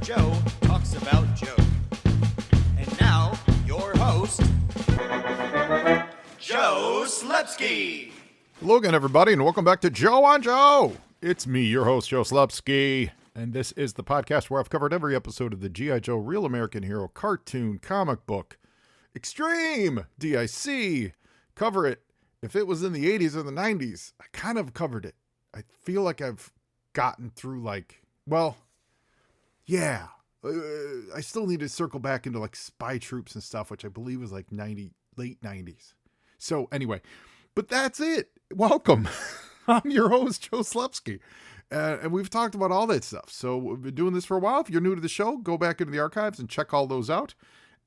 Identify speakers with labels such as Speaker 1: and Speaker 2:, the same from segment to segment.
Speaker 1: Joe talks about Joe. And now, your host, Joe Slepsky.
Speaker 2: Hello again, everybody, and welcome back to Joe on Joe. It's me, your host, Joe Slepsky, and this is the podcast where I've covered every episode of the G.I. Joe Real American Hero cartoon comic book. Extreme DIC. Cover it. If it was in the 80s or the 90s, I kind of covered it. I feel like I've gotten through I still need to circle back into like Spy Troops and stuff, which I believe was like late 90s. So anyway, but that's it. Welcome. I'm your host, Joe Slepsky. And we've talked about all that stuff. So we've been doing this for a while. If you're new to the show, go back into the archives and check all those out.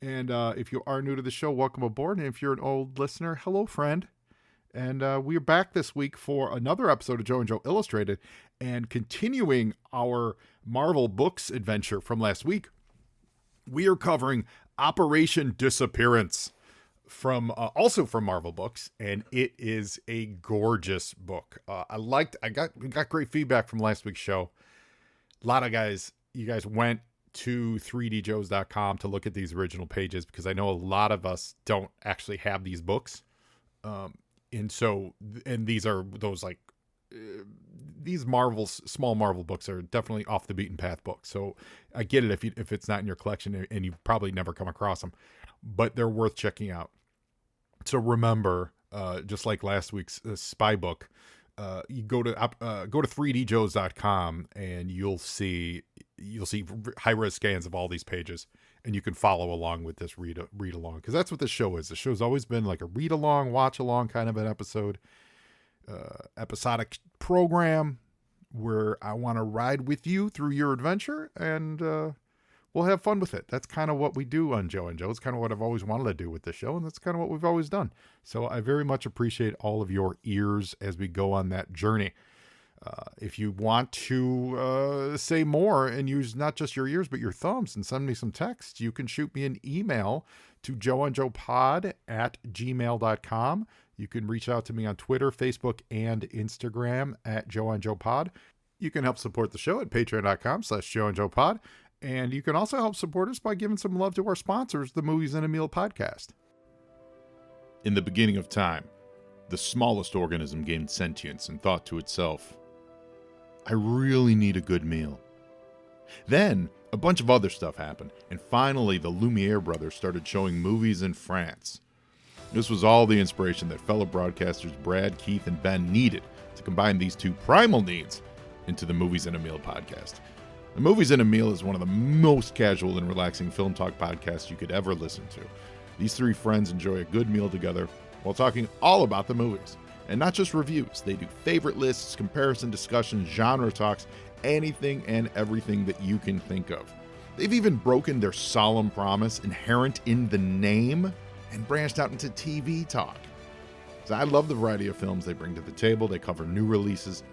Speaker 2: And if you are new to the show, welcome aboard. And if you're an old listener, hello, friend. And we're back this week for another episode of Joe and Joe Illustrated, and continuing our Marvel Books adventure from last week. We are covering Operation Disappearance also from Marvel Books, and it is a gorgeous book. We got great feedback from last week's show. A lot of you guys went to 3djoes.com to look at these original pages, because I know a lot of us don't actually have these books. And these are those these small Marvel books are definitely off the beaten path books. So I get it if it's not in your collection and you've probably never come across them, but they're worth checking out. So remember, just like last week's spy book, you go to 3djoes.com and you'll see high-res scans of all these pages, and you can follow along with this read along, because that's what this show is. The show's always been like a read along, watch along kind of an episodic program where I want to ride with you through your adventure, and we'll have fun with it. That's kind of what we do on Joe and Joe. It's kind of what I've always wanted to do with this show, and that's kind of what we've always done. So I very much appreciate all of your ears as we go on that journey. If you want to say more and use not just your ears but your thumbs and send me some text, you can shoot me an email to joeonjoepod@gmail.com. You can reach out to me on Twitter, Facebook, and Instagram at joeonjoepod. You can help support the show at patreon.com/joeonjoepod. And you can also help support us by giving some love to our sponsors, the Movies in a Meal podcast. In the beginning of time, the smallest organism gained sentience and thought to itself, I really need a good meal. Then, a bunch of other stuff happened, and finally the Lumiere brothers started showing movies in France. This was all the inspiration that fellow broadcasters Brad, Keith, and Ben needed to combine these two primal needs into the Movies in a Meal podcast. The Movies in a Meal is one of the most casual and relaxing film talk podcasts you could ever listen to. These three friends enjoy a good meal together while talking all about the movies. And not just reviews. They do favorite lists, comparison discussions, genre talks, anything and everything that you can think of. They've even broken their solemn promise inherent in the name and branched out into TV talk. So I love the variety of films they bring to the table. They cover new releases,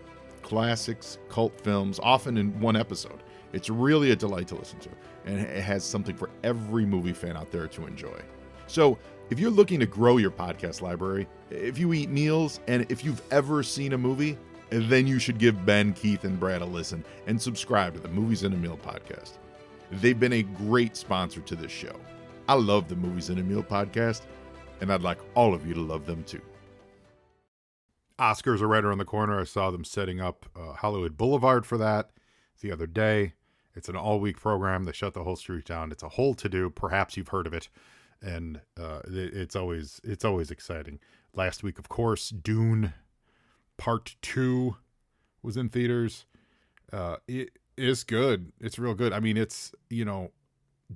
Speaker 2: classics, cult films, often in one episode. It's really a delight to listen to, and it has something for every movie fan out there to enjoy. So if you're looking to grow your podcast library, if you eat meals, and if you've ever seen a movie, then you should give Ben, Keith, and Brad a listen and subscribe to the Movies in a Meal podcast. They've been a great sponsor to this show. I love the Movies in a Meal podcast, and I'd like all of you to love them too. Oscars are right around the corner. I saw them setting up Hollywood Boulevard for that the other day. It's an all-week program. They shut the whole street down. It's a whole to-do. Perhaps you've heard of it. And it's always exciting. Last week, of course, Dune Part 2 was in theaters. It is good. It's real good. I mean,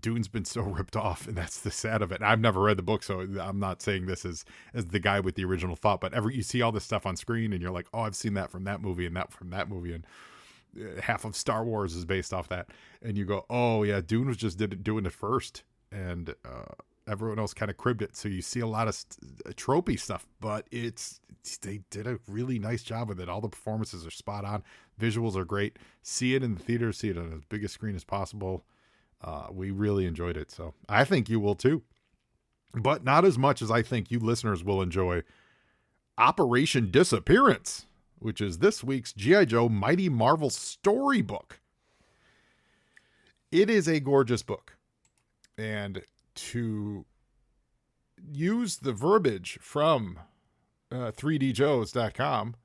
Speaker 2: Dune's been so ripped off, and that's the sad of it. I've never read the book, so I'm not saying this as the guy with the original thought, but you see all this stuff on screen, and you're like, oh, I've seen that from that movie and that from that movie, and half of Star Wars is based off that. And you go, oh, yeah, Dune was just doing it first, and everyone else kind of cribbed it. So you see a lot of tropey stuff, but they did a really nice job with it. All the performances are spot on. Visuals are great. See it in the theater. See it on as big a screen as possible. We really enjoyed it. So I think you will too, but not as much as I think you listeners will enjoy Operation Disappearance, which is this week's G.I. Joe Mighty Marvel storybook. It is a gorgeous book. And to use the verbiage from 3djoes.com,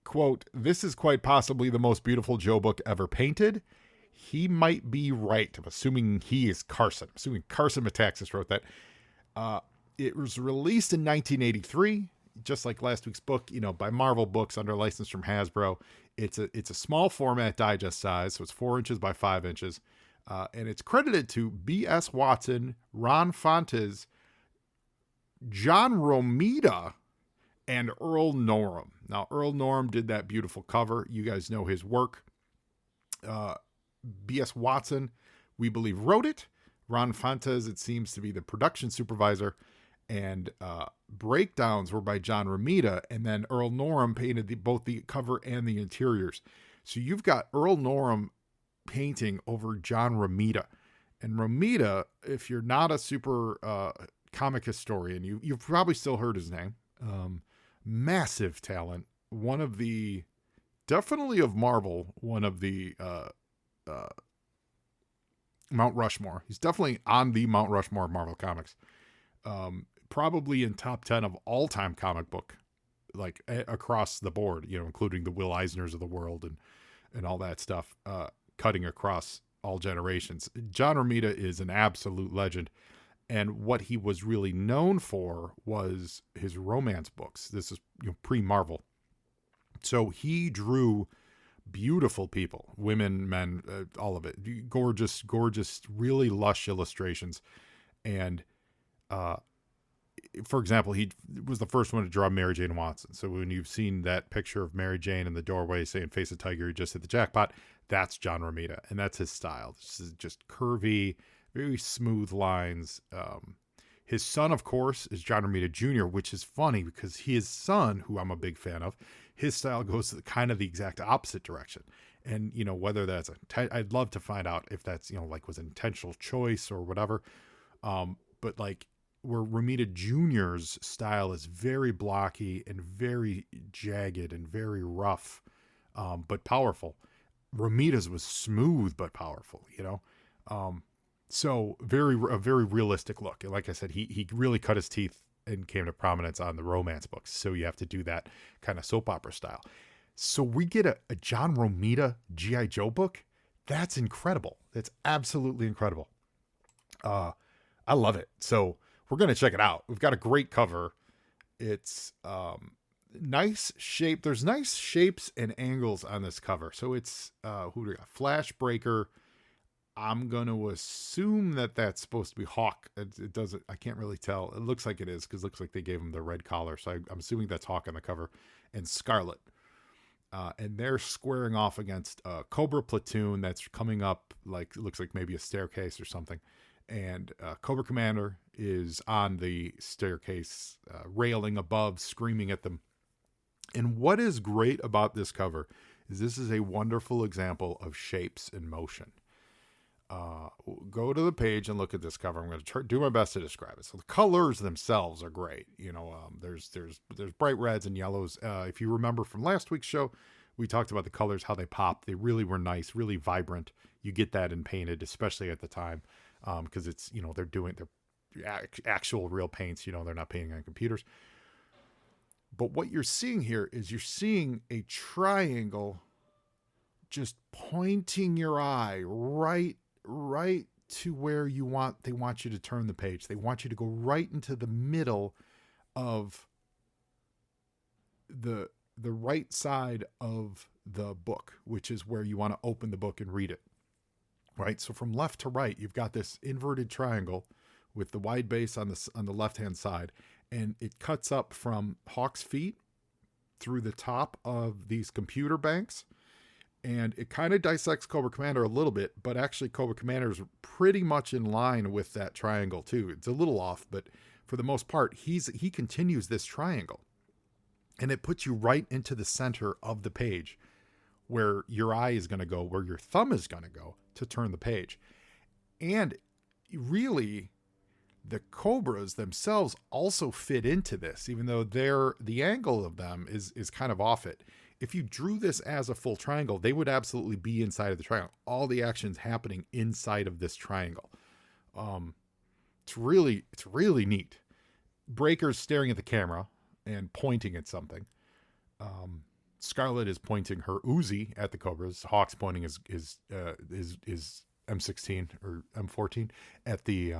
Speaker 2: quote, "This is quite possibly the most beautiful Joe book ever painted." He might be right. I'm assuming he is Carson. I'm assuming Carson Metaxas wrote that. It was released in 1983, just like last week's book, by Marvel Books under license from Hasbro. It's a small format digest size, so it's 4 inches by 5 inches. And it's credited to B.S. Watson, Ron Fontes, John Romita, and Earl Norem. Now, Earl Norem did that beautiful cover. You guys know his work. B.S. Watson, we believe, wrote it. Ron Fontes, it seems to be the production supervisor. And breakdowns were by John Romita. And then Earl Norem painted both the cover and the interiors. So you've got Earl Norem painting over John Romita. And Romita, if you're not a super comic historian, you've probably still heard his name. Massive talent. One of the, definitely of Marvel, one of the Mount Rushmore. He's definitely on the Mount Rushmore of Marvel Comics. Probably in top 10 of all time comic book, like across the board, including the Will Eisners of the world and all that stuff, cutting across all generations. John Romita is an absolute legend. And what he was really known for was his romance books. This is pre-Marvel. So he drew beautiful people, women, men, all of it. Gorgeous, gorgeous, really lush illustrations. And for example, he was the first one to draw Mary Jane Watson. So when you've seen that picture of Mary Jane in the doorway saying "Face a Tiger, you just hit the jackpot," that's John Romita. And that's his style. This is just curvy, very smooth lines. His son, of course, is John Romita Jr., which is funny because his son, who I'm a big fan of, his style goes kind of the exact opposite direction. And, whether that's, I'd love to find out if that's, was an intentional choice or whatever. But where Romita Jr.'s style is very blocky and very jagged and very rough, but powerful. Romita's was smooth but powerful, So a very realistic look. And like I said, he really cut his teeth and came to prominence on the romance books. So you have to do that kind of soap opera style. So we get a John Romita G.I. Joe book. That's incredible. That's absolutely incredible. I love it. So we're going to check it out. We've got a great cover. It's nice shape. There's nice shapes and angles on this cover. So it's who do we got? Flash Breaker. I'm going to assume that that's supposed to be Hawk. It doesn't, I can't really tell. It looks like it is because it looks like they gave him the red collar. So I'm assuming that's Hawk on the cover, and Scarlet. And they're squaring off against Cobra Platoon that's coming up, it looks like maybe a staircase or something. And Cobra Commander is on the staircase, railing above, screaming at them. And what is great about this cover is this is a wonderful example of shapes in motion. Go to the page and look at this cover. I'm going to do my best to describe it. So the colors themselves are great. There's bright reds and yellows. If you remember from last week's show, we talked about the colors, how they pop. They really were nice, really vibrant. You get that in painted, especially at the time, because it's, they're doing their actual real paints. They're not painting on computers. But what you're seeing here is you're seeing a triangle just pointing your eye right to where they want you to turn the page. They want you to go right into the middle of the right side of the book, which is where you want to open the book and read it. Right? So from left to right, you've got this inverted triangle with the wide base on the left-hand side, and it cuts up from Hawk's feet through the top of these computer banks. And it kind of dissects Cobra Commander a little bit, but actually Cobra Commander is pretty much in line with that triangle too. It's a little off, but for the most part, he continues this triangle. And it puts you right into the center of the page where your eye is going to go, where your thumb is going to go to turn the page. And really, The Cobras themselves also fit into this, even though the angle of them is kind of off it. If you drew this as a full triangle, they would absolutely be inside of the triangle. All the action's happening inside of this triangle. It's really neat. Breaker's staring at the camera and pointing at something. Scarlet is pointing her Uzi at the Cobras. Hawk's pointing his M16 or M14 at the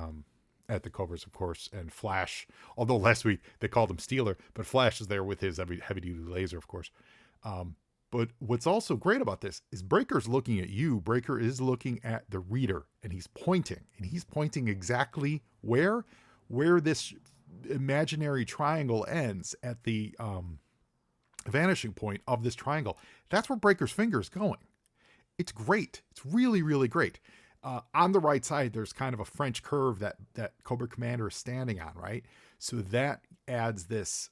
Speaker 2: Cobras, of course. And Flash, although last week they called him Steeler, but Flash is there with his heavy duty laser, of course. But what's also great about this is Breaker's looking at you. Breaker is looking at the reader, and he's pointing exactly where this imaginary triangle ends at the vanishing point of this triangle. That's where Breaker's finger is going. It's great. It's really, really great. On the right side, there's kind of a French curve that Cobra Commander is standing on, right? So that adds this,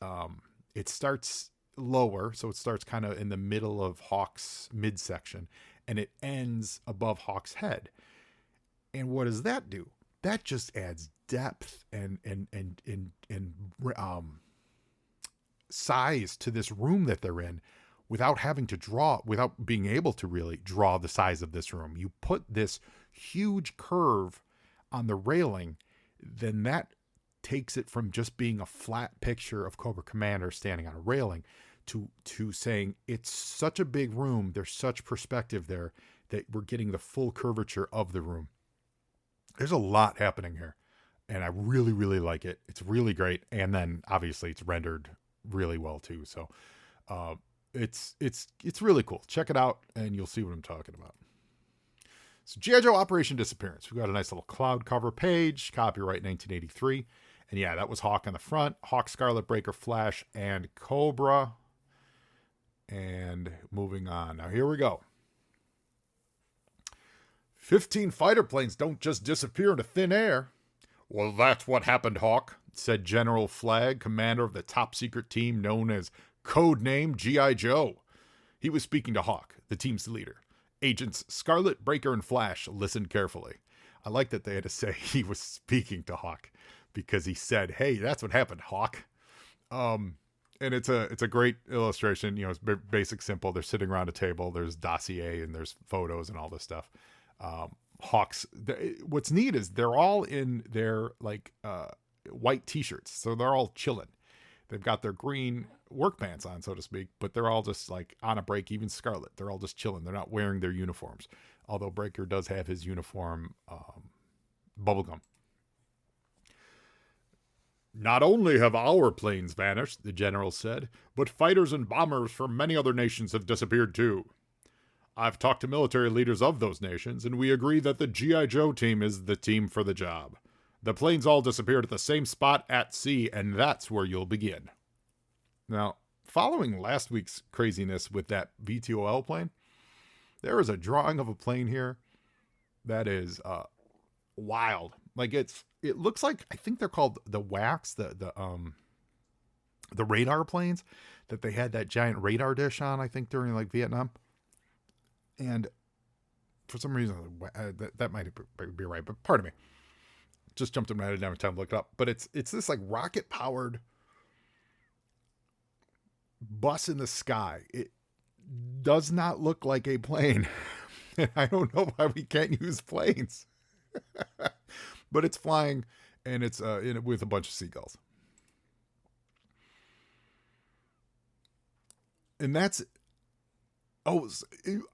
Speaker 2: it starts lower, so it starts kind of in the middle of Hawk's midsection, and it ends above Hawk's head. And what does that do? That just adds depth and size to this room that they're in, without being able to really draw the size of this room. You put this huge curve on the railing, then that takes it from just being a flat picture of Cobra Commander standing on a railing to saying it's such a big room, there's such perspective there that we're getting the full curvature of the room. There's a lot happening here, and I really, really like it. It's really great, and then obviously it's rendered really well too. So it's really cool. Check it out, and you'll see what I'm talking about. So G.I. Joe Operation Disappearance. We got a nice little cloud cover page, copyright 1983. And yeah, that was Hawk on the front, Hawk, Scarlet, Breaker, Flash, and Cobra. And moving on. Now here we go. 15 fighter planes don't just disappear into thin air. Well, that's what happened, Hawk, said General Flagg, commander of the top secret team known as Codename G.I. Joe. He was speaking to Hawk, the team's leader. Agents Scarlet, Breaker, and Flash listened carefully. I like that they had to say he was speaking to Hawk, because he said, hey, that's what happened, Hawk. And it's a great illustration. You know, it's basic, simple. They're sitting around a table. There's dossier and there's photos and all this stuff. Hawks. What's neat is they're all in their white t-shirts. So they're all chilling. They've got their green work pants on, so to speak, but they're all just like on a break. Even Scarlet, they're all just chilling. They're not wearing their uniforms. Although Breaker does have his uniform, bubblegum. Not only have our planes vanished, the general said, but fighters and bombers from many other nations have disappeared too. I've talked to military leaders of those nations, and we agree that the G.I. Joe team is the team for the job. The planes all disappeared at the same spot at sea, and that's where you'll begin. Now, following last week's craziness with that VTOL plane, there is a drawing of a plane here that is wild. Like it looks like, I think they're called the WACs, the radar planes that they had that giant radar dish on, I think during like Vietnam. And for some reason, that might be right, but pardon me. Just jumped in my head and never time to look it up. But it's this like rocket powered bus in the sky. It does not look like a plane. I don't know why we can't use planes. But it's flying, and it's with a bunch of seagulls. And that's... Oh,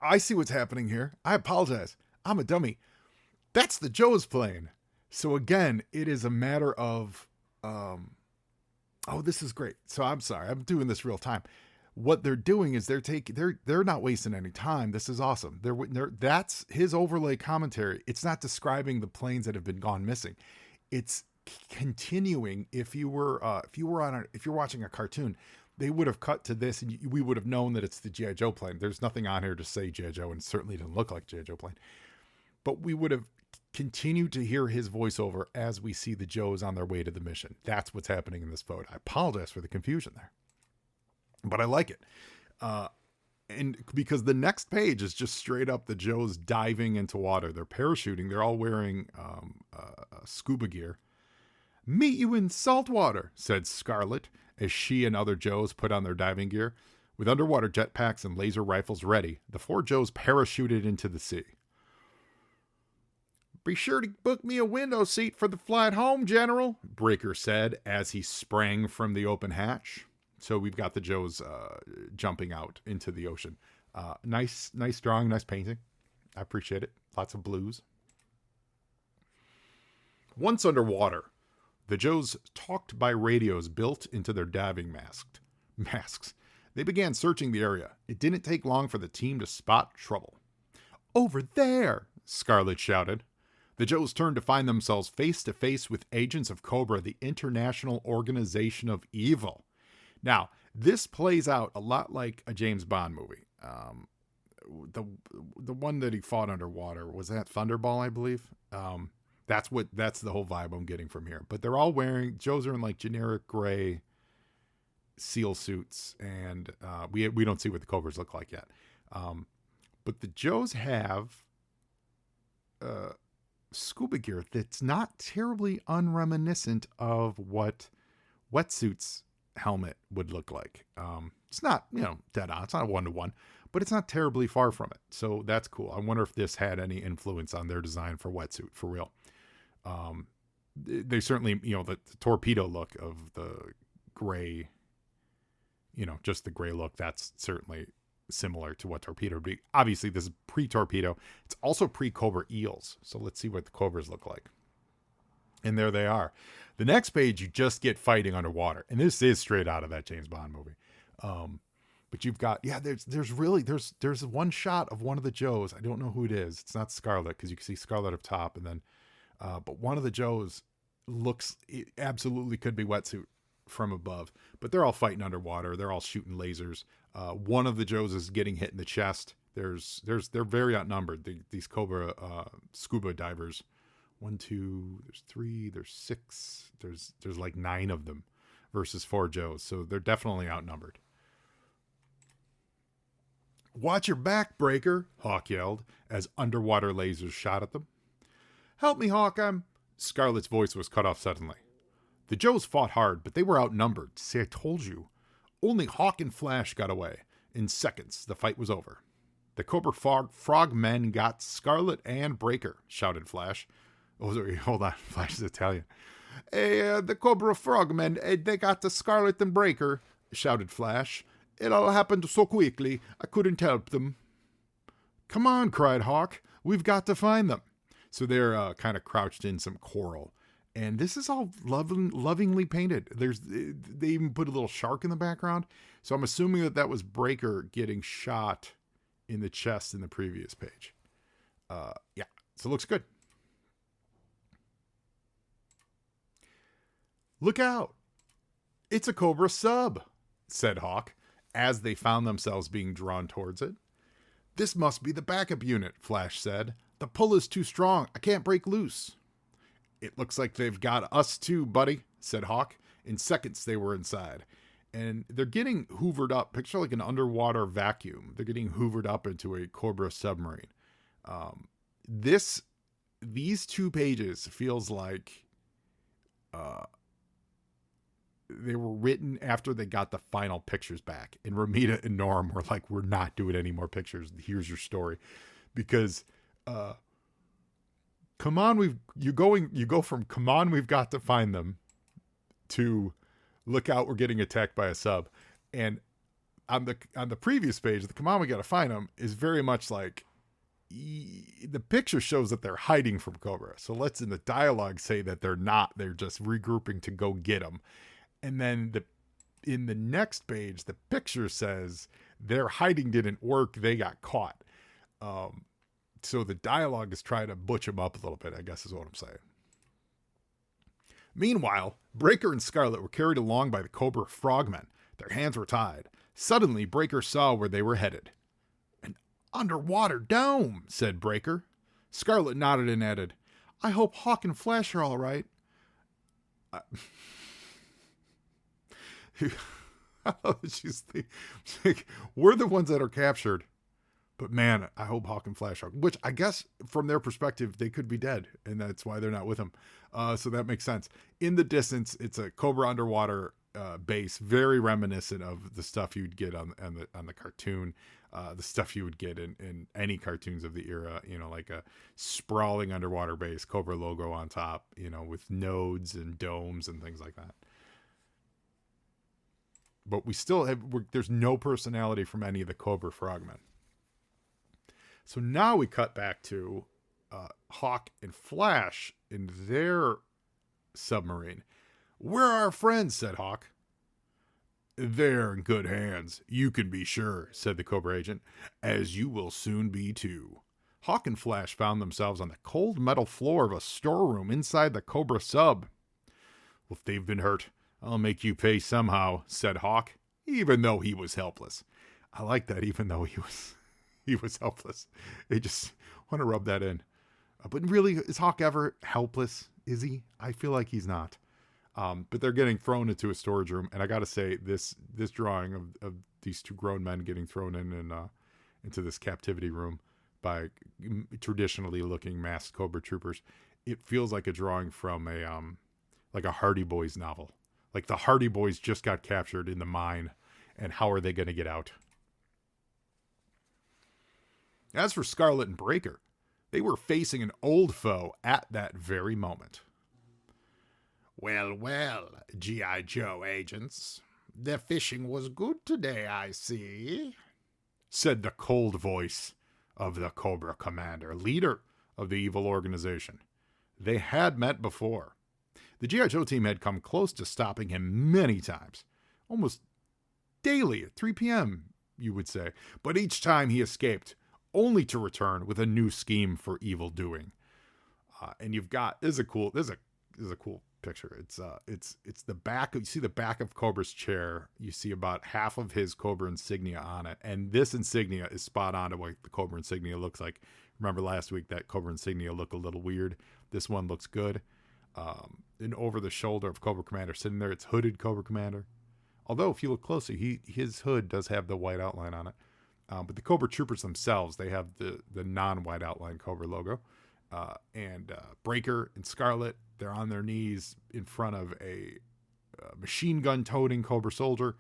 Speaker 2: I see what's happening here. I apologize. I'm a dummy. That's the Joe's plane. So again, it is a matter of... oh, this is great. So I'm sorry. I'm doing this real time. What they're doing is they're not wasting any time. This is awesome. That's his overlay commentary. It's not describing the planes that have been gone missing. It's continuing. If you're watching a cartoon, they would have cut to this, and we would have known that it's the G.I. Joe plane. There's nothing on here to say G.I. Joe, and it certainly didn't look like G.I. Joe plane. But we would have continued to hear his voiceover as we see the Joes on their way to the mission. That's what's happening in this photo. I apologize for the confusion there. But I like it. And because the next page is just straight up the Joes diving into water. They're parachuting. They're all wearing scuba gear. Meet you in saltwater, said Scarlet, as she and other Joes put on their diving gear. With underwater jetpacks and laser rifles ready, the 4 Joes parachuted into the sea. Be sure to book me a window seat for the flight home, General, Breaker said as he sprang from the open hatch. So we've got the Joes jumping out into the ocean. Nice drawing, nice painting. I appreciate it. Lots of blues. Once underwater, the Joes talked by radios built into their diving masks. They began searching the area. It didn't take long for the team to spot trouble. Over there, Scarlet shouted. The Joes turned to find themselves face to face with agents of Cobra, the International Organization of Evil. Now, this plays out a lot like a James Bond movie. The one that he fought underwater, was that Thunderball, I believe? That's the whole vibe I'm getting from here. But they're all Joes are in like generic gray SEAL suits, and we don't see what the Cobras look like yet. But the Joes have scuba gear that's not terribly unreminiscent of what Wetsuit's helmet would look like. It's not, dead on. It's not a 1-to-1, but it's not terribly far from it. So that's cool. I wonder if this had any influence on their design for Wetsuit, for real. They certainly, the torpedo look of the gray, just the gray look, that's certainly similar to what torpedo would be. Obviously, this is pre-torpedo. It's also pre-Cobra eels. So let's see what the Cobras look like. And there they are. The next page, you just get fighting underwater. And this is straight out of that James Bond movie. But you've got, there's one shot of one of the Joes. I don't know who it is. It's not Scarlet, because you can see Scarlet up top. And then, but one of the Joes it absolutely could be Wetsuit from above. But they're all fighting underwater. They're all shooting lasers. One of the Joes is getting hit in the chest. They're very outnumbered. These Cobra scuba divers. 1, 2, there's 3, there's 6, there's like 9 of them versus 4 Joes. So they're definitely outnumbered. Watch your back, Breaker, Hawk yelled as underwater lasers shot at them. Help me, Hawk, Scarlet's voice was cut off suddenly. The Joes fought hard, but they were outnumbered. See, I told you. Only Hawk and Flash got away. In seconds, the fight was over. The Cobra Frogmen got Scarlet and Breaker, shouted Flash. Oh, sorry, hold on. Flash is Italian. The Cobra Frogmen, they got the Scarlet and Breaker, shouted Flash. It all happened so quickly, I couldn't help them. Come on, cried Hawk. We've got to find them. So they're kind of crouched in some coral. And this is all lovingly painted. They even put a little shark in the background. So I'm assuming that was Breaker getting shot in the chest in the previous page. So it looks good. Look out. It's a Cobra sub, said Hawk, as they found themselves being drawn towards it. This must be the backup unit, Flash said. The pull is too strong. I can't break loose. It looks like they've got us too, buddy, said Hawk. In seconds, they were inside. And they're getting hoovered up. Picture like an underwater vacuum. They're getting hoovered up into a Cobra submarine. These 2 pages feels like they were written after they got the final pictures back. And Romita and Norem were like, we're not doing any more pictures. Here's your story. Because come on, you go from come on, we've got to find them to look out, we're getting attacked by a sub. And on the previous page, the come on, we got to find them is very much like the picture shows that they're hiding from Cobra. So let's in the dialogue say that they're not, they're just regrouping to go get them. And then in the next page, the picture says their hiding didn't work. They got caught. So the dialogue is trying to butch them up a little bit, I guess is what I'm saying. Meanwhile, Breaker and Scarlet were carried along by the Cobra Frogmen. Their hands were tied. Suddenly, Breaker saw where they were headed. An underwater dome, said Breaker. Scarlet nodded and added, I hope Hawk and Flash are all right. She's like, we're the ones that are captured. But man, I hope Hawk and Flash are, which I guess from their perspective, they could be dead, and that's why they're not with him. So that makes sense. In the distance, it's a Cobra underwater base, very reminiscent of the stuff you'd get on the cartoon, the stuff you would get in any cartoons of the era. Like a sprawling underwater base, Cobra logo on top, with nodes and domes and things like that. But we still there's no personality from any of the Cobra frogmen. So now we cut back to Hawk and Flash in their submarine. "We're our friends," said Hawk. "They're in good hands, you can be sure," said the Cobra agent, "as you will soon be too." Hawk and Flash found themselves on the cold metal floor of a storeroom inside the Cobra sub. "Well, if they've been hurt, I'll make you pay somehow," said Hawk, even though he was helpless. I like that, even though he was helpless. They just want to rub that in. But really, is Hawk ever helpless? Is he? I feel like he's not. But they're getting thrown into a storage room, and I got to say, this drawing of these two grown men getting thrown into this captivity room by traditionally looking masked Cobra troopers, it feels like a drawing from a Hardy Boys novel. Like the Hardy Boys just got captured in the mine, and how are they going to get out? As for Scarlet and Breaker, they were facing an old foe at that very moment. "Well, well, G.I. Joe agents, the fishing was good today, I see," said the cold voice of the Cobra commander, leader of the evil organization. They had met before. The G.I. Joe team had come close to stopping him many times, almost daily at 3 p.m., you would say, but each time he escaped, only to return with a new scheme for evil doing. And you've got this is a cool picture. It's the back. You see the back of Cobra's chair. You see about half of his Cobra insignia on it, and this insignia is spot on to what the Cobra insignia looks like. Remember last week that Cobra insignia looked a little weird. This one looks good. And over the shoulder of Cobra Commander sitting there, it's hooded Cobra Commander. Although if you look closely, his hood does have the white outline on it. But the Cobra Troopers themselves, they have the non-white outline Cobra logo. And Breaker and Scarlet, they're on their knees in front of a machine gun toting Cobra soldier.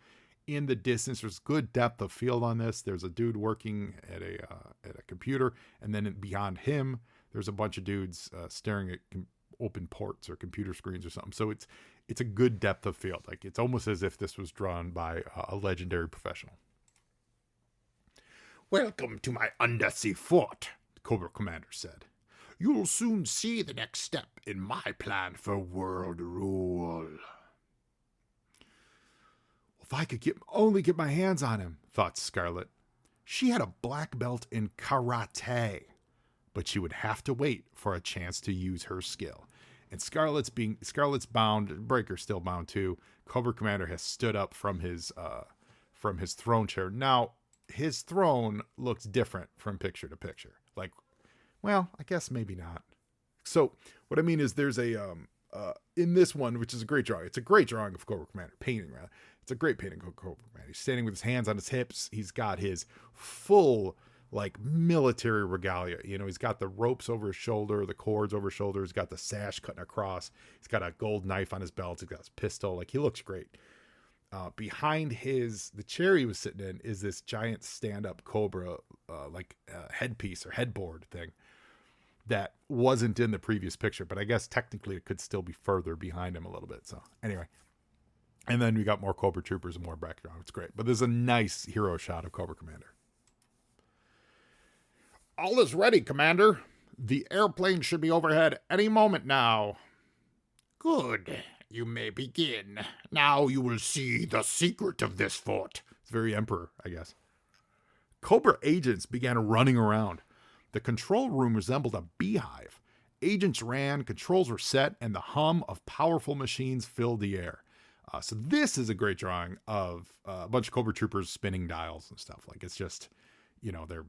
Speaker 2: In the distance, there's good depth of field on this. There's a dude working at a computer, and then beyond him, there's a bunch of dudes staring at open ports or computer screens or something. So it's a good depth of field. Like it's almost as if this was drawn by a legendary professional. "Welcome to my undersea fort," the Cobra Commander said. "You'll soon see the next step in my plan for world rule." If I could only get my hands on him, thought Scarlet. She had a black belt in karate, but she would have to wait for a chance to use her skill. And Scarlet's bound, Breaker's still bound too. Cobra Commander has stood up from his throne chair. Now, his throne looks different from picture to picture. Like, well, I guess maybe not. So what I mean is there's in this one, which is a great drawing. It's a great drawing of Cobra Commander, painting rather. It's a great painting of Cobra Commander. He's standing with his hands on his hips. He's got his full like military regalia. He's got the ropes over his shoulder, the cords over his shoulder. He's got the sash cutting across. He's got a gold knife on his belt. He's got his pistol. Like he looks great. Behind the chair he was sitting in is this giant stand-up Cobra headpiece or headboard thing that wasn't in the previous picture, but I guess technically it could still be further behind him a little bit. So anyway, and then we got more Cobra Troopers and more background. It's great, but there's a nice hero shot of Cobra Commander. "All is ready, Commander. The airplane should be overhead any moment now." "Good. You may begin. Now you will see the secret of this fort." It's very Emperor, I guess. Cobra agents began running around. The control room resembled a beehive. Agents ran, controls were set, and the hum of powerful machines filled the air. So this is a great drawing of a bunch of Cobra Troopers spinning dials and stuff. Like it's just, they're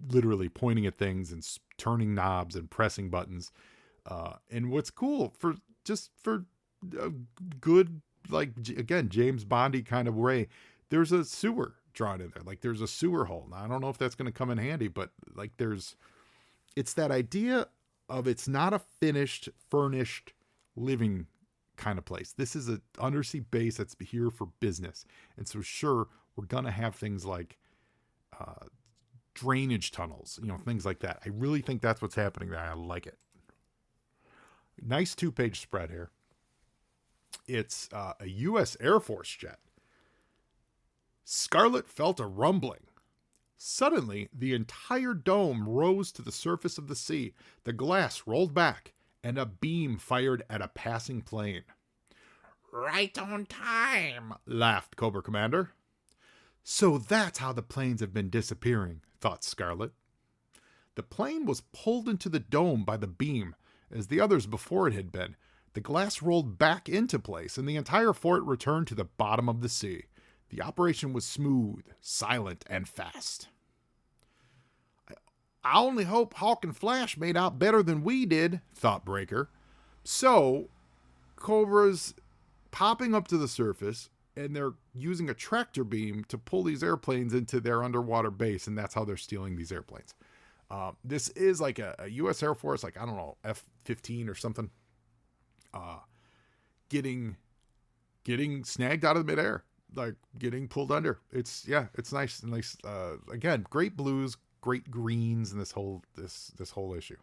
Speaker 2: literally pointing at things and turning knobs and pressing buttons. And what's cool for a good, like, again, James Bondy kind of way, there's a sewer drawn in there. Like there's a sewer hole. Now, I don't know if that's going to come in handy, but like it's that idea of it's not a finished, furnished living kind of place. This is an undersea base that's here for business. And so sure, we're going to have things like drainage tunnels, things like that. I really think that's what's happening there. I like it. Nice 2-page spread here. It's a U.S. Air Force jet. Scarlet felt a rumbling. Suddenly, the entire dome rose to the surface of the sea. The glass rolled back, and a beam fired at a passing plane. Right on time, laughed Cobra Commander. So that's how the planes have been disappearing, thought Scarlet. The plane was pulled into the dome by the beam, as the others before it had been. The glass rolled back into place, and the entire fort returned to the bottom of the sea. The operation was smooth, silent, and fast. I only hope Hawk and Flash made out better than we did, thought Breaker. So, Cobra's popping up to the surface, and they're using a tractor beam to pull these airplanes into their underwater base, and that's how they're stealing these airplanes. This is like a U.S. Air Force, like, I don't know, F-15 or something, getting snagged out of midair, like getting pulled under. It's nice. Again, great blues, great greens in this whole issue.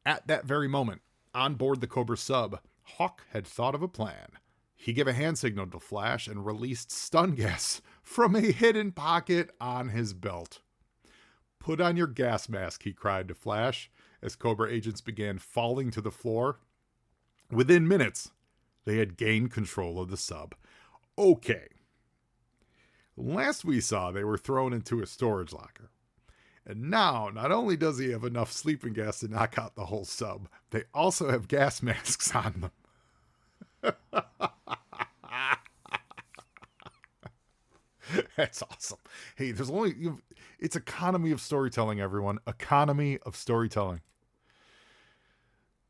Speaker 2: At that very moment, on board the Cobra sub, Hawk had thought of a plan. He gave a hand signal to Flash and released stun gas from a hidden pocket on his belt. Put on your gas mask, he cried to Flash as Cobra agents began falling to the floor. Within minutes, they had gained control of the sub. Okay. Last we saw, they were thrown into a storage locker. And now, not only does he have enough sleeping gas to knock out the whole sub, they also have gas masks on them. That's awesome. Hey, it's economy of storytelling, everyone. Economy of storytelling.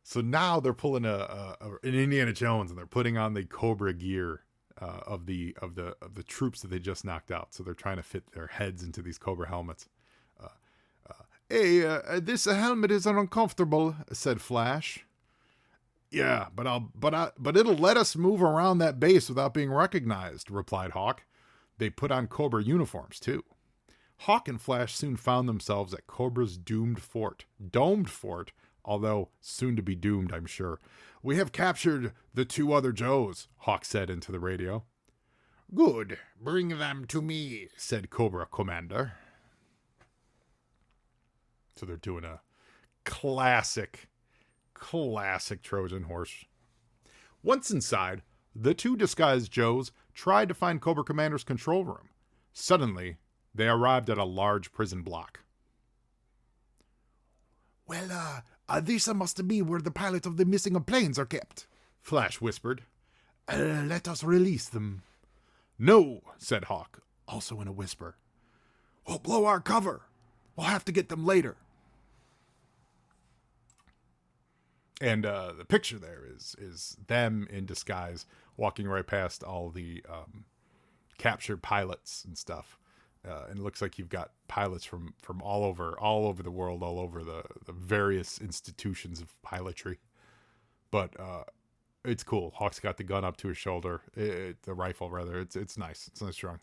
Speaker 2: So now they're pulling an Indiana Jones, and they're putting on the Cobra gear of the troops that they just knocked out. So they're trying to fit their heads into these Cobra helmets. Hey, this helmet is uncomfortable, said Flash. Yeah, but it'll let us move around that base without being recognized, replied Hawk. They put on Cobra uniforms, too. Hawk and Flash soon found themselves at Cobra's domed fort, although soon to be doomed, I'm sure. We have captured the 2 other Joes, Hawk said into the radio. Good, bring them to me, said Cobra Commander. So they're doing a classic Trojan horse. Once inside, the 2 disguised Joes tried to find Cobra Commander's control room. Suddenly, they arrived at a large prison block. Well, this must be where the pilots of the missing planes are kept, Flash whispered. Let us release them. No, said Hawk, also in a whisper. We'll blow our cover. We'll have to get them later. And the picture there is them in disguise walking right past all the captured pilots and stuff. And it looks like you've got pilots from all over the world, all over the various institutions of pilotry. But it's cool. Hawk's got the gun up to his shoulder, the rifle rather. It's nice. It's nice strong.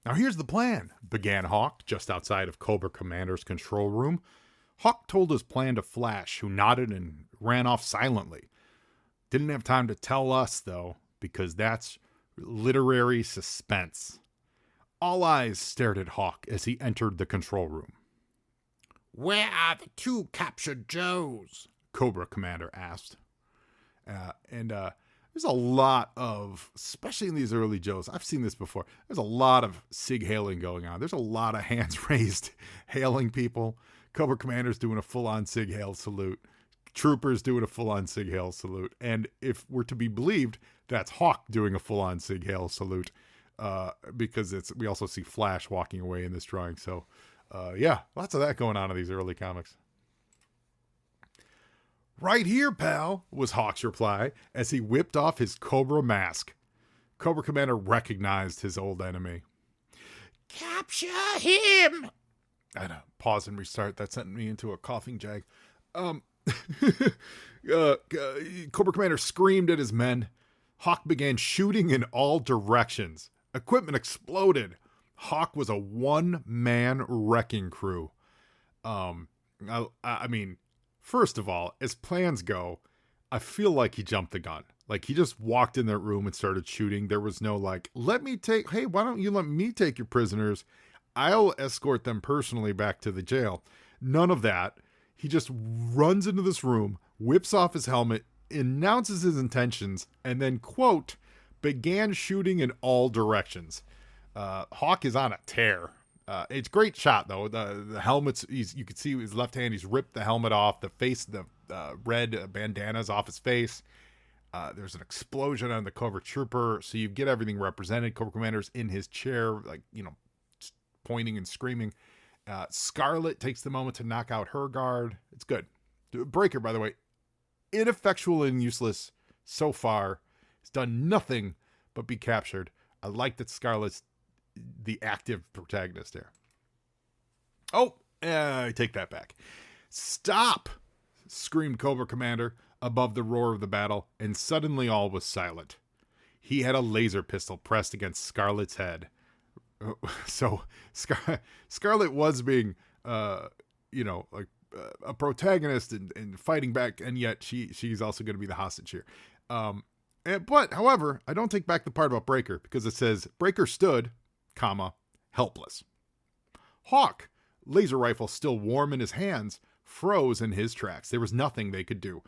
Speaker 2: Now here's the plan, began Hawk just outside of Cobra Commander's control room. Hawk told his plan to Flash, who nodded and ran off silently. Didn't have time to tell us, though, because that's literary suspense. All eyes stared at Hawk as he entered the control room. Where are the 2 captured Joes? Cobra Commander asked. There's a lot of, especially in these early Joes, I've seen this before, there's a lot of SIG hailing going on. There's a lot of hands raised hailing people. Cobra Commander's doing a full-on SIG hail salute. Troopers doing a full-on SIG hail salute. And if we're to be believed, that's Hawk doing a full-on SIG hail salute. Because we also see Flash walking away in this drawing. So, lots of that going on in these early comics. Right here, pal, was Hawk's reply as he whipped off his Cobra mask. Cobra Commander recognized his old enemy. Capture him! I had to pause and restart. That sent me into a coughing jag. Cobra Commander screamed at his men. Hawk began shooting in all directions. Equipment exploded. Hawk was a one-man wrecking crew. I mean, first of all, as plans go, I feel like he jumped the gun. Like, he just walked in that room and started shooting. There was no like, hey, why don't you let me take your prisoners? I'll escort them personally back to the jail. None of that. He just runs into this room, whips off his helmet, announces his intentions, and then, quote, began shooting in all directions. Hawk is on a tear. It's a great shot, though. The helmet's, you can see his left hand, he's ripped the helmet off, the red bandanas off his face. There's an explosion on the Cobra Trooper, so you get everything represented. Cobra Commander's in his chair, like, pointing and screaming. Scarlet takes the moment to knock out her guard. It's good. Breaker, by the way, ineffectual and useless so far. He's done nothing but be captured. I like that Scarlet's the active protagonist here. I take that back. Stop! Screamed Cobra Commander above the roar of the battle, and suddenly all was silent. He had a laser pistol pressed against Scarlet's head. So Scarlet was being, a protagonist and fighting back, and yet she's also going to be the hostage here. But, however, I don't take back the part about Breaker, because it says, Breaker stood, helpless. Hawk, laser rifle still warm in his hands, froze in his tracks. There was nothing they could do.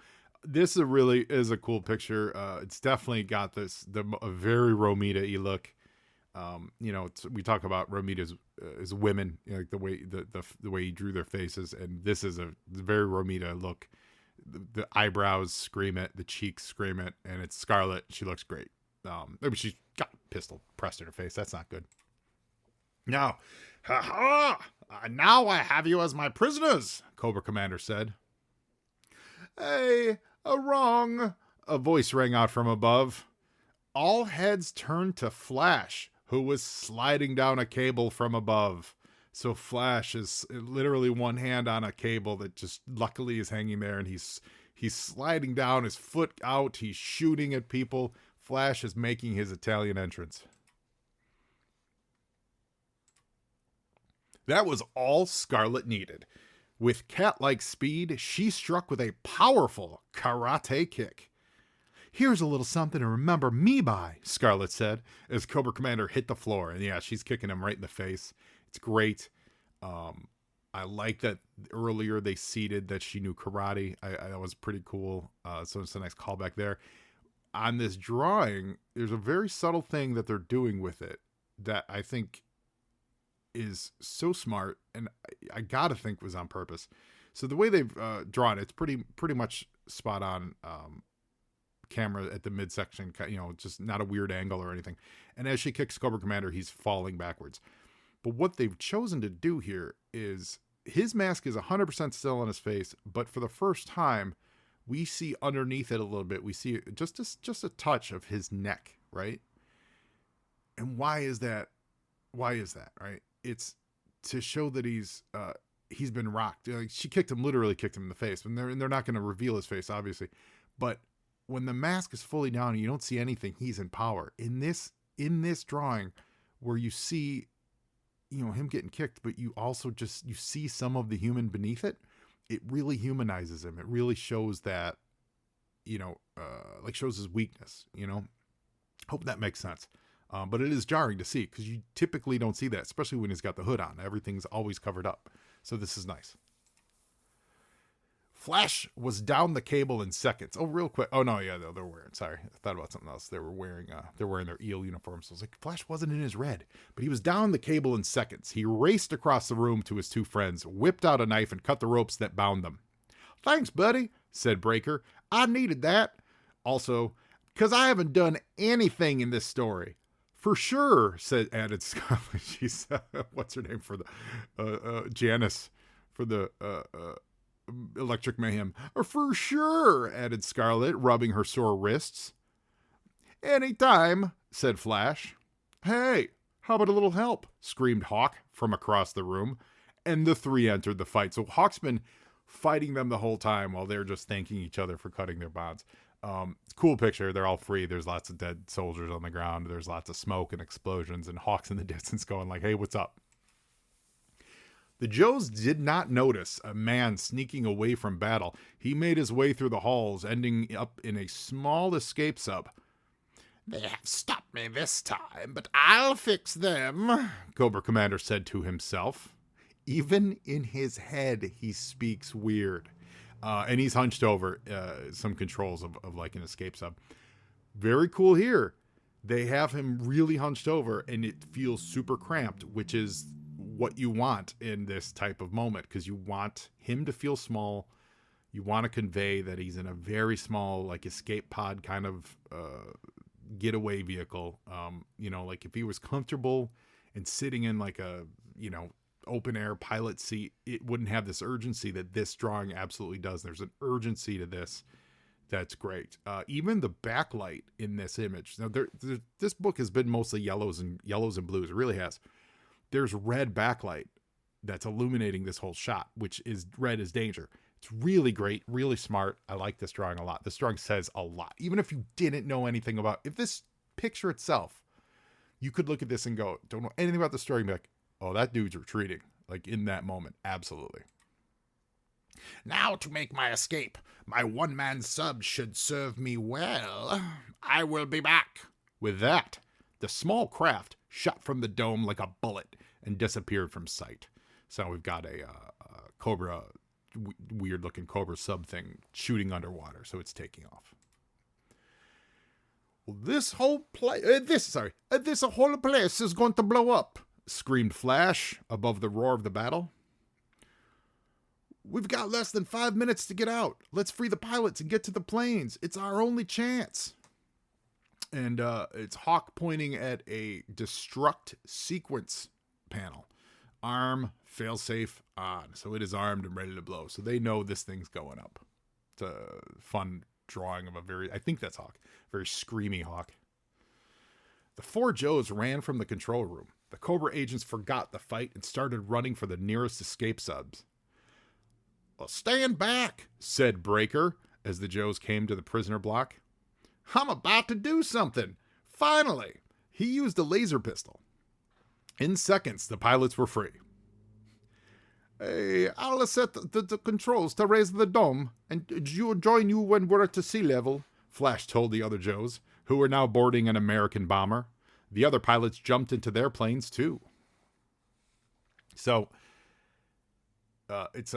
Speaker 2: This really is a cool picture. It's definitely got a very Romita-y look. We talk about Romita as women, like the way the way he drew their faces, and this is a very Romita look. The eyebrows scream it, the cheeks scream it, and it's Scarlet. She looks great. She's got a pistol pressed in her face. That's not good. Now, now I have you as my prisoners, Cobra Commander said. Hey, wrong, a voice rang out from above. All heads turned to Flash, who was sliding down a cable from above. So Flash is literally one hand on a cable that just luckily is hanging there, and he's sliding down, his foot out, he's shooting at people. Flash is making his Italian entrance. That was all Scarlet needed. With cat-like speed, she struck with a powerful karate kick. Here's a little something to remember me by, Scarlet said, as Cobra Commander hit the floor. And yeah, she's kicking him right in the face. It's great. I like that earlier they seeded that she knew karate. That was pretty cool. So it's a nice callback there. On this drawing, there's a very subtle thing that they're doing with it that I think is so smart, and I gotta think was on purpose. So the way they've drawn it's pretty much spot on. Camera at the midsection, just not a weird angle or anything. And as she kicks Cobra Commander, he's falling backwards. But what they've chosen to do here is his mask is 100% still on his face, but for the first time, we see underneath it a little bit. We see just a touch of his neck, right? And why is that? Right? It's to show that he's been rocked. She literally kicked him in the face, and they're not going to reveal his face, obviously. But when the mask is fully down and you don't see anything, he's in power. In this drawing, where you see, him getting kicked, but you also you see some of the human beneath it. It really humanizes him. It really shows that, shows his weakness. Hope that makes sense. But it is jarring to see because you typically don't see that, especially when he's got the hood on. Everything's always covered up. So this is nice. Flash was down the cable in seconds. Oh, real quick. Oh, no, yeah, they're wearing. Sorry, I thought about something else. They're wearing their eel uniforms. So I was like, Flash wasn't in his red, but he was down the cable in seconds. He raced across the room to his two friends, whipped out a knife, and cut the ropes that bound them. Thanks, buddy, said Breaker. I needed that. Also, because I haven't done anything in this story. For sure, added Scarlet. She said, what's her name for the Janice for the Electric Mayhem. For sure, added Scarlet, rubbing her sore wrists. Anytime, said Flash. Hey, how about a little help? Screamed Hawk from across the room, and the three entered the fight. So Hawk's been fighting them the whole time while they're just thanking each other for cutting their bonds. Cool picture. They're all free. There's lots of dead soldiers on the ground. There's lots of smoke and explosions, and Hawk's in the distance going like, hey, what's up? The Joes did not notice a man sneaking away from battle. He made his way through the halls, ending up in a small escape sub. They have stopped me this time, but I'll fix them, Cobra Commander said to himself. Even in his head, he speaks weird. And he's hunched over some controls of like an escape sub. Very cool here. They have him really hunched over, and it feels super cramped, which is what you want in this type of moment, because you want him to feel small. You want to convey that he's in a very small, like, escape pod kind of getaway vehicle. Like if he was comfortable and sitting in like a, open air pilot seat, it wouldn't have this urgency that this drawing absolutely does. There's an urgency to this that's great. Even the backlight in this image. Now, this book has been mostly yellows and blues. It really has. There's red backlight that's illuminating this whole shot, which is red is danger. It's really great, really smart. I like this drawing a lot. This drawing says a lot. Even if you didn't know anything about, if this picture itself, you could look at this and go, don't know anything about the story and be like, oh, that dude's retreating. Like in that moment. Absolutely. Now to make my escape. My one-man sub should serve me well. I will be back. With that, the small craft shot from the dome like a bullet and disappeared from sight. So we've got a Cobra, weird-looking Cobra sub thing shooting underwater, so it's taking off. Well, this whole place is going to blow up, screamed Flash above the roar of the battle. We've got less than 5 minutes to get out. Let's free the pilots and get to the planes. It's our only chance. And it's Hawk pointing at a destruct sequence panel. Arm, failsafe on. So it is armed and ready to blow. So they know this thing's going up. It's a fun drawing of I think that's Hawk. Very screamy Hawk. The four Joes ran from the control room. The Cobra agents forgot the fight and started running for the nearest escape subs. Well, stand back, said Breaker as the Joes came to the prisoner block. I'm about to do something. Finally, he used a laser pistol. In seconds, the pilots were free. Hey, I'll set the controls to raise the dome, and join you when we're at the sea level, Flash told the other Joes, who were now boarding an American bomber. The other pilots jumped into their planes, too. So, it's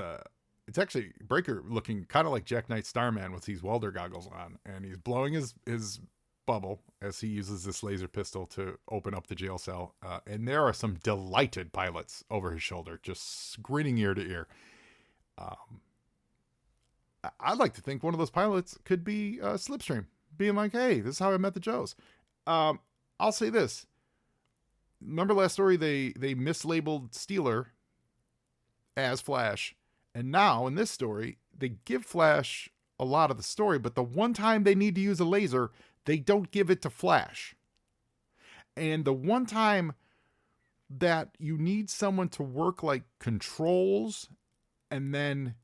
Speaker 2: actually Breaker looking kind of like Jack Knight Starman with these welder goggles on, and he's blowing his bubble as he uses this laser pistol to open up the jail cell. And there are some delighted pilots over his shoulder, just grinning ear to ear. I'd like to think one of those pilots could be Slipstream, being like, hey, this is how I met the Joes. I'll say this. Remember last story, they mislabeled Steeler as Flash. And now, in this story, they give Flash a lot of the story, but the one time they need to use a laser, they don't give it to Flash. And the one time that you need someone to work like controls and then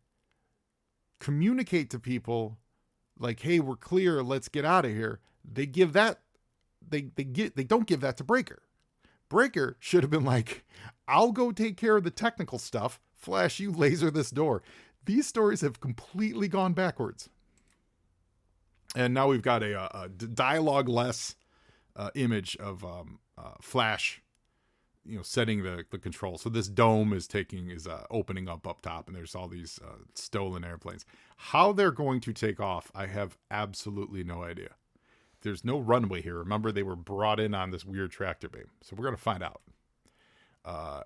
Speaker 2: communicate to people like, hey, we're clear, let's get out of here, they give that, they don't give that to Breaker. Breaker should have been like, I'll go take care of the technical stuff. Flash, you laser this door. These stories have completely gone backwards. And now we've got a dialogue-less image of Flash, setting the control. So this dome is opening up top, and there's all these stolen airplanes. How they're going to take off, I have absolutely no idea. There's no runway here. Remember, they were brought in on this weird tractor beam. So we're going to find out.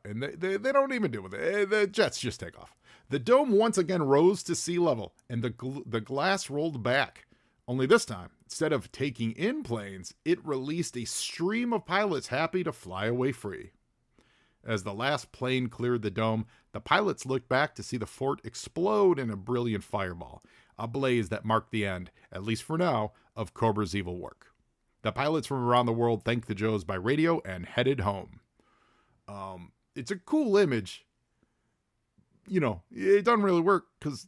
Speaker 2: And they don't even deal with it. The jets just take off. The dome once again rose to sea level, and the glass rolled back. Only this time, instead of taking in planes, it released a stream of pilots happy to fly away free. As the last plane cleared the dome, the pilots looked back to see the fort explode in a brilliant fireball, a blaze that marked the end, at least for now, of Cobra's evil work. The pilots from around the world thanked the Joes by radio and headed home. It's a cool image. You know, it doesn't really work because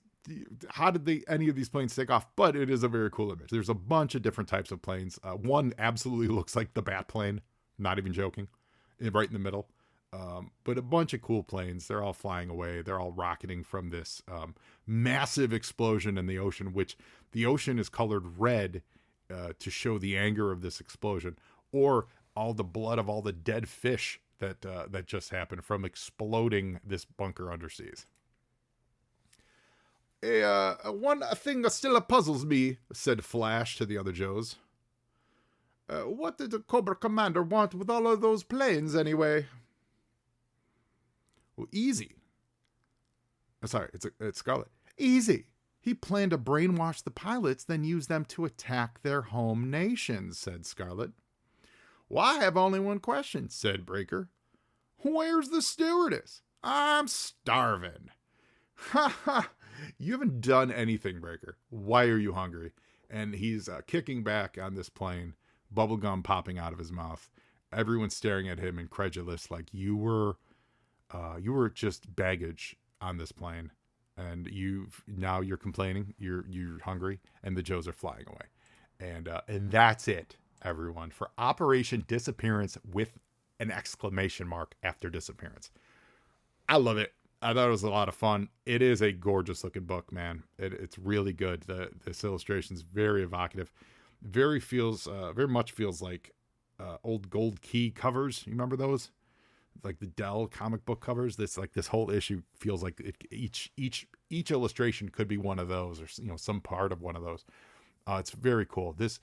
Speaker 2: how did any of these planes take off? But it is a very cool image. There's a bunch of different types of planes. One absolutely looks like the Bat plane. Not even joking. Right in the middle. But a bunch of cool planes. They're all flying away. They're all rocketing from this massive explosion in the ocean, which the ocean is colored red to show the anger of this explosion, or all the blood of all the dead fish that just happened from exploding this bunker underseas. One thing that still puzzles me, said Flash to the other Joes. What did the Cobra Commander want with all of those planes anyway? Well, easy. Sorry, it's Scarlet. Easy. He planned to brainwash the pilots, then use them to attack their home nations, said Scarlet. Well, I have only one question, said Breaker. Where's the stewardess? I'm starving. Ha ha. You haven't done anything, Breaker. Why are you hungry? And he's kicking back on this plane, bubblegum popping out of his mouth. Everyone's staring at him incredulous, like you were just baggage on this plane, and you're complaining, you're hungry, and the Joes are flying away, and that's it, everyone, for Operation Disappearance with an exclamation mark after disappearance. I love it. I thought it was a lot of fun. It is a gorgeous looking book, man. It's really good. This illustration is very evocative. Very much feels like old gold key covers. You remember those? Like the Dell comic book covers. This whole issue feels like each illustration could be one of those, or some part of one of those. It's very cool. This,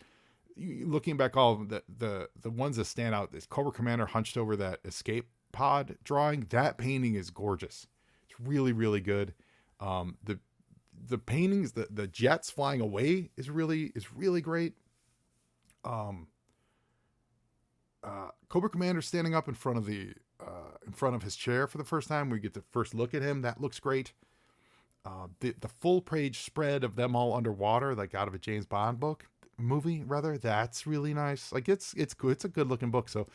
Speaker 2: looking back, all of the ones that stand out, this Cobra Commander hunched over that escape pod drawing. That painting is gorgeous. It's really, really good. The paintings, the jets flying away is really great. Cobra Commander standing up in front of his chair for the first time. We get the first look at him. That looks great. The full page spread of them all underwater, like out of a James Bond movie rather. That's really nice. Like it's good. It's a good looking book. So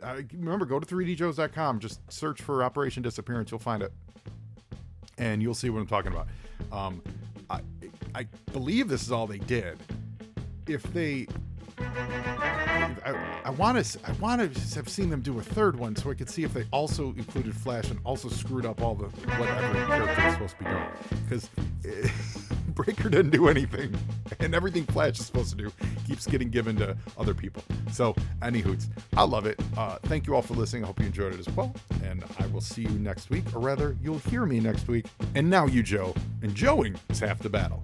Speaker 2: remember, go to 3djoes.com. Just search for Operation Disappearance. You'll find it, and you'll see what I'm talking about. I believe this is all they did. If they, I want to have seen them do a third one so I could see if they also included Flash and also screwed up all the whatever character is supposed to be doing, because Breaker didn't do anything, and everything Flash is supposed to do keeps getting given to other people. So, anywhoots, I love it. Thank you all for listening. I hope you enjoyed it as well, and I will see you next week, or rather, you'll hear me next week. And now you, Joe, and Joeing is half the battle.